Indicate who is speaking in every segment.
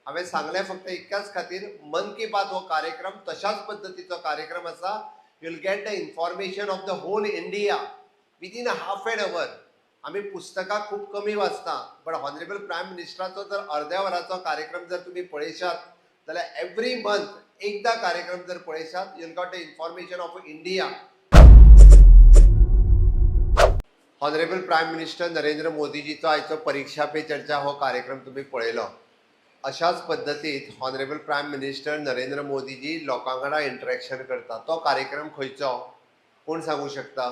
Speaker 1: हांवें सांगलें फक्त इतक्याच खातीर मन की बात हो कार्यक्रम तशाच पद्दतीचो कार्यक्रम आसा. You'll get the information of the whole India within half an hour. आमी पुस्तकां खूब कमी वाचता, बट हॉनरेबल प्रायम मिनिस्टराचो जर अर्द्या वराचो कार्यक्रम जर तुमी पळयशात जाल्यार एवरी मंथ एकदा कार्यक्रम जर पळयशात you'll got the information of India. Honourable prime minister Narendra मोदीजीचो आयचो परीक्षा पे चर्चा हो कार्यक्रम तुम्ही पळयलो. अशाच पद्दतीत honourable prime minister Narendra Modiji लोकां वांगडा इंटरेक्शन करता. तो कार्यक्रम खंयचो कोण सांगू शकता?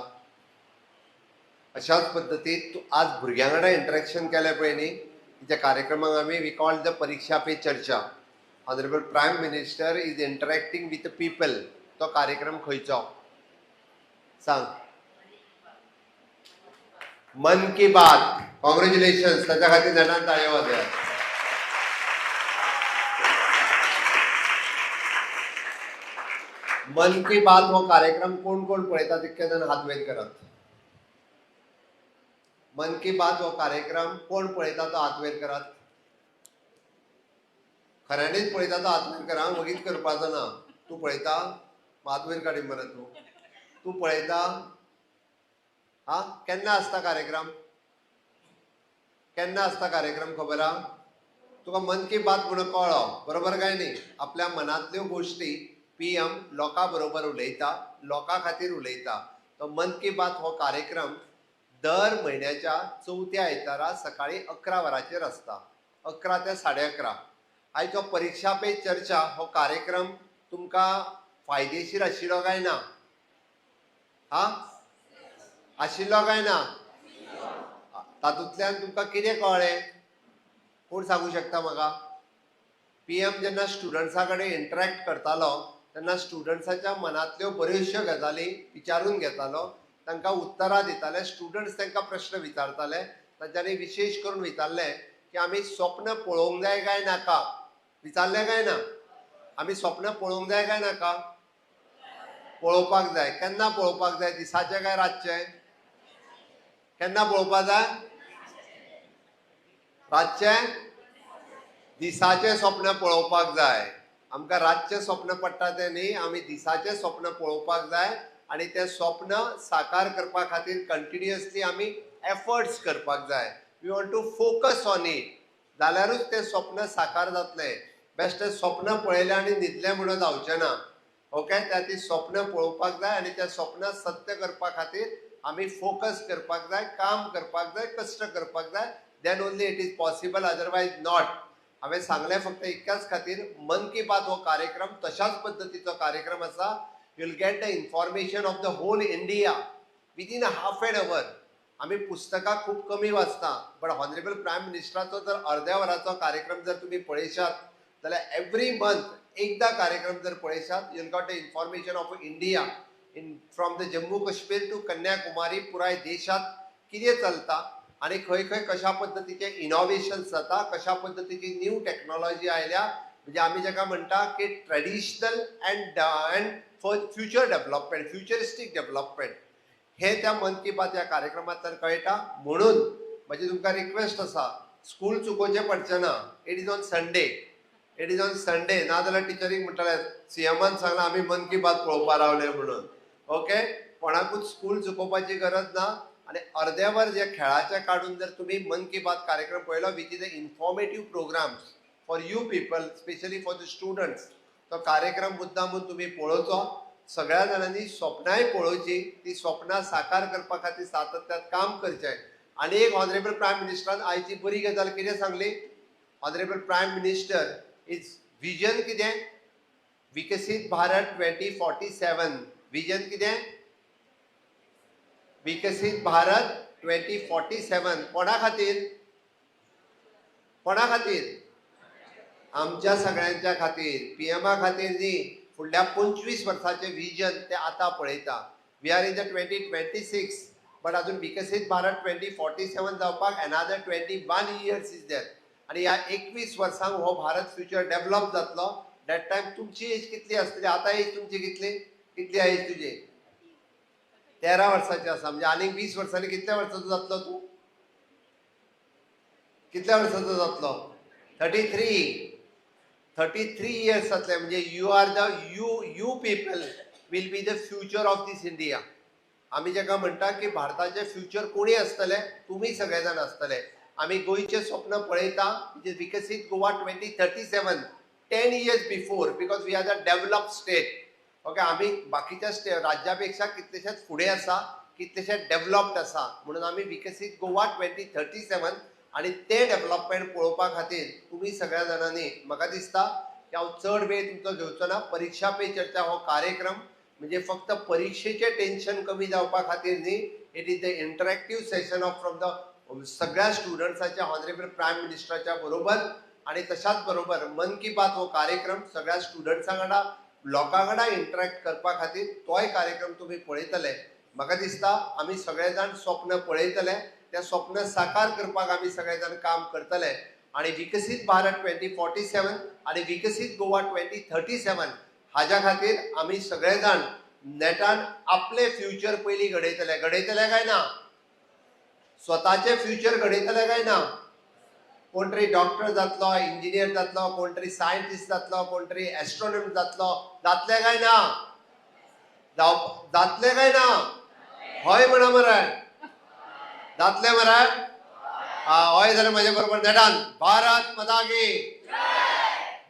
Speaker 1: अशाच पद्दतीत आज भुरग्यां वांगडा इंटरेक्शन केलें पळय न्ही, त्या कार्यक्रमाक आमी we call the Pariksha Pe Charcha. Honourable prime minister is interacting with the people. तो कार्यक्रम खंयचो सांग? मन की बात. कॉंग्रॅच्युलेशन्स. त्याच्या खातीर जाणां ताळयो वाजयात. मन की बात हो कार्यक्रम कोण कोण पळयता तितके जाण हात वयर करात. मन की बात हो कार्यक्रम कोण पळयता तो हात वयर करात. खऱ्यांनीच पळयता तो हात वयर करा. वगीच करपाचो ना. तूं पळयता हात वयर काडी मरे. तूं पळयता? हा, केन्ना आसता कार्यक्रम? केन्ना आसता कार्यक्रम खबर हा? तुका मन की बात म्हणून कळ्ळो बरोबर काय न्ही? आपल्या मनांतल्यो गोश्टी पीएम लोकां बरोबर उलयता, लोकां खातीर उलयता. तो मन की बात हो कार्यक्रम दर म्हयन्याच्या चवथ्या आयतारा सकाळी 11 वरांचेर आसता. 11 ते 11:30. आयचो परीक्षा पे चर्चा हो कार्यक्रम तुमकां फायदेशीर आशिल्लो काय ना? हा, आशिल्लो काय ना? तातूंतल्यान तुमकां कितें कळ्ळें कोण सांगू शकता म्हाका? पीएम जेन्ना स्टुडंट्सां कडेन इंटरॅक्ट करतालो तेन्ना स्टुडंट्साच्या मनांतल्यो बऱ्योचश्यो गजाली विचारून घेतालो, तांकां उतरां दिताले. स्टुडंट्स तांकां प्रश्न विचारताले. तांच्यांनी विशेश करून विचारलें की आमी स्वप्न पळोवंक जाय काय नाका. विचारलें काय ना? आमी स्वप्न पळोवंक जाय काय नाका? पळोवपाक जाय. केन्ना पळोवपाक जाय? दिसाचें काय रातचें? केन्ना पळोवपाक जाय? रातचें? दिसाचें स्वप्न पळोवपाक जाय. आमकां रातचें स्वप्न पडटा तें न्ही, आमी दिसाचें स्वप्न पळोवपाक जाय आनी तें स्वप्न साकार करपा खातीर कंटिन्युअसली आमी एफर्ट्स करपाक जाय. We want to focus on it. जाल्यारूच तें स्वप्न साकार जातलें. बेश्टें स्वप्न पळयलें आनी न्हिदलें म्हणून जावचें ना. ओके, त्या ती स्वप्न पळोवपाक जाय आनी तें स्वप्न सत्य करपा खातीर आमी फोकस करपाक जाय, काम करपाक जाय, कश्ट करपाक जाय. Then only it is possible, otherwise not. हांवें सांगलें फक्त इतक्याच खातीर मन की बात हो कार्यक्रम तशाच पद्दतीचो कार्यक्रम आसा. You'll get the information of the whole India within half an hour. आमी पुस्तकां खूब कमी वाचता, बट हॉनरेबल प्रायम मिनिस्टराचो जर अर्द्या वराचो कार्यक्रम जर तुमी पळयशात जाल्यार एवरी मंथ एकदा कार्यक्रम जर पळयशात you'll got the information of India in from the Jammu Kashmir to Kanyakumari. पुराय देशात कितें चलता आणि खंय खंय कशा पद्दतीचे इनोव्हेशन्स जाता, कशा पद्दतीची न्यू टेक्नॉलॉजी आयल्या. म्हणजे आमी जाका म्हणटा की traditional and future development, futuristic development हे त्या मन की बात या कार्यक्रमांतल्यान कळटा. म्हणून म्हजी तुमकां रिक्वेस्ट आसा, स्कूल चुकोवचें पडचें ना. It is on Sunday. It is on Sunday. नाजाल्यार टिचरीक म्हणटले सीएमान सांगलां आमी मन की बात पळोवपा रावले म्हणून. ओके, कोणाकूच स्कूल चुकोवपाची गरज ना. आणि अर्द्या वर जे खेळाचे काढून जर तुम्ही मन की बात कार्यक्रम पळयलो which is a informative programs for you people, specially for the students, तो कार्यक्रम मुद्दामून तुम्ही पळोवचो. सगळ्या जाणांनी स्वप्नाय पळोवची. ती स्वप्नां साकार करपा खातीर सातत्यात काम करचें. आनी एक हॉनरेबल प्रायम मिनिस्टरान आयची बरी गजाल कितें सांगली? Honourable prime minister is vision कितें? विकसीत भारत 2047. विजन कितें? विकसित भारत 2047. कोणा खातीर? कोणा खातीर? आमच्या सगळ्यांच्या खातीर. पीएमा खातीर न्ही. फुडल्या 25 वर्सांचे विजन ते आतां पळयता. We are in the 2026, but अजून विकसित भारत 2047 जावपाक अनादर 21 इयर्स इज देर. आनी ह्या 21 वर्सांक हो भारत फ्युचर डेव्हलप जातलो. दॅट टायम तुमची एज कितली आसतली? आतां एज तुमची कितली? कितली एज तुजी? 13 वर्साची आसा. म्हणजे आनीक 20 वर्सांनी कितल्या वर्साचो जातलो तूं? कितल्या वर्साचो जातलो? 33. 33 years जातले म्हणजे you are the you people will be the future of this India. आम्ही जेका म्हणटा की भारताचे फ्युचर कोणी असतले, तुम्ही सगळे जाण असतले. आम्ही गोयचे स्वप्न पळयता म्हणजे विकसित Goa 2037 10 years before because we are the develop state. Okay, आम्ही बाकीच्या राज्यापेक्षा कितलेशेच फुडें आसा, कितलेशेच डेव्हलप्ड आसा, म्हणून आम्ही विकसित गोवा 2037 आणि ते डेव्हलपमेंट पळोवपा खातीर तुम्ही सगळ्या जाणांनी म्हाका दिसता की हांव चड वेळ तुमचो घेवचो ना. परीक्षा पे चर्चा हो कार्यक्रम म्हणजे फक्त परीक्षेचे टेन्शन कमी जावपा खातीर न्ही, it is the interactive session of from the सगळ्या स्टुडंट्साच्या ऑनरेबल प्रायम मिनिस्टराच्या बरोबर. आणि तशाच बरोबर मन की बात हो कार्यक्रम सगळ्या स्टुडंट्सां वांगडा लोकां वांगडा इंटरॅक्ट करपा खातीर तोय कार्यक्रम तुम्ही पळयतले. म्हाका दिसता आमी सगळे जाण स्वप्न पळयतले, त्या स्वप्न साकार करपाक आमी सगळे जाण काम करतले. आणि विकसित भारत 2047 आणि विकसित गोवा 2037 हाज्या खातीर आमी सगळे जाण नेटान आपले फ्युचर पयली घडयतले काय ना? स्वताचे फ्युचर घडयतले काय ना? कोण तरी डॉक्टर जातलो, इंजिनियर जातलो, कोण तरी सायंटिस्ट जातलो, कोण तरी एस्ट्रॉनॉमर जातलो, जातले काय ना? जातले काय ना? हय म्हणा मरे, जातले मरे. हय जाल्यार म्हजे बरोबर नेटान भारत माता की